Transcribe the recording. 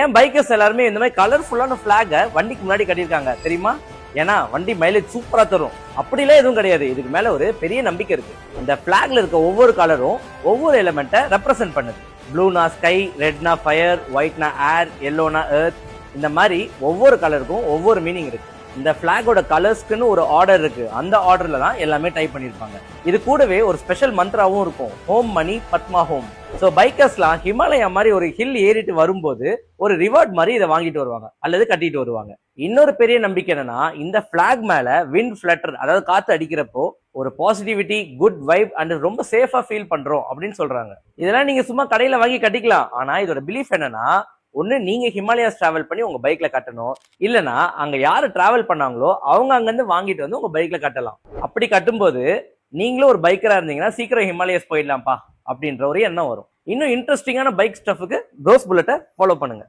ஏன் பைக்கர்ஸ் எல்லாருமே இந்த மாதிரி கலர்ஃபுல்லான பிளாக வண்டிக்கு முன்னாடி கட்டியிருக்காங்க தெரியுமா? ஏன்னா வண்டி மைலேஜ் சூப்பரா தரும். அப்படிலாம் எதுவும் கிடையாது. இதுக்கு மேல ஒரு பெரிய நம்பிக்கை இருக்கு. இந்த பிளாக்ல இருக்க ஒவ்வொரு கலரும் ஒவ்வொரு எலிமெண்ட்டை ரெப்ரசென்ட் பண்ணுது. ப்ளூனா ஸ்கை, ரெட்னா ஃபயர், ஒயிட்னா ஏர், எல்லோனா எர்த். இந்த மாதிரி ஒவ்வொரு கலருக்கும் ஒவ்வொரு மீனிங் இருக்கு. இந்த பிளாகோட கலர்ஸ்க்குன்னு ஒரு ஆர்டர் இருக்கு. அந்த ஆர்டர்ல தான் எல்லாமே டைப் பண்ணிருப்பாங்க. இது கூடவே ஒரு ஸ்பெஷல் மந்த்ராவும் இருக்கும். ஹோம் மணி பத்மா ஹோம். ஸோ பைக்கர்ஸ்லாம் ஹிமாலயா மாதிரி ஒரு ஹில் ஏறிட்டு வரும்போது ஒரு ரிவார்ட் மாதிரி இதை வாங்கிட்டு வருவாங்க அல்லது கட்டிட்டு வருவாங்க. இன்னொரு பெரிய நம்பிக்கை என்னன்னா, இந்த பிளாக் மேல விண்ட் ஃபிளட்டர், அதாவது காத்து அடிக்கிறப்போ ஒரு பாசிட்டிவிட்டி, குட் வைப் அண்ட் ரொம்ப சேஃபா ஃபீல் பண்றோம் அப்படின்னு சொல்றாங்க. இதெல்லாம் நீங்க சும்மா கடையில வாங்கி கட்டிக்கலாம். ஆனா இதோட பிலீஃப் என்னன்னா, ஒண்ணு நீங்க ஹிமாலயாஸ் டிராவல் பண்ணி உங்க பைக்ல கட்டணும், இல்லனா அங்க யாரு டிராவல் பண்ணாங்களோ அவங்க அங்கிருந்து வாங்கிட்டு வந்து உங்க பைக்ல கட்டலாம். அப்படி கட்டும்போது நீங்களும் ஒரு பைக்கரா இருந்தீங்கன்னா சீக்கிரம் ஹிமாலயாஸ் போயிடலாம்ப்பா அப்படின்ற ஒரு எண்ணம் வரும். இன்னும் இன்ட்ரெஸ்டிங்கான பைக் ஸ்டஃப்க்கு ப்ரோஸ் புல்லட்டை ஃபாலோ பண்ணுங்க.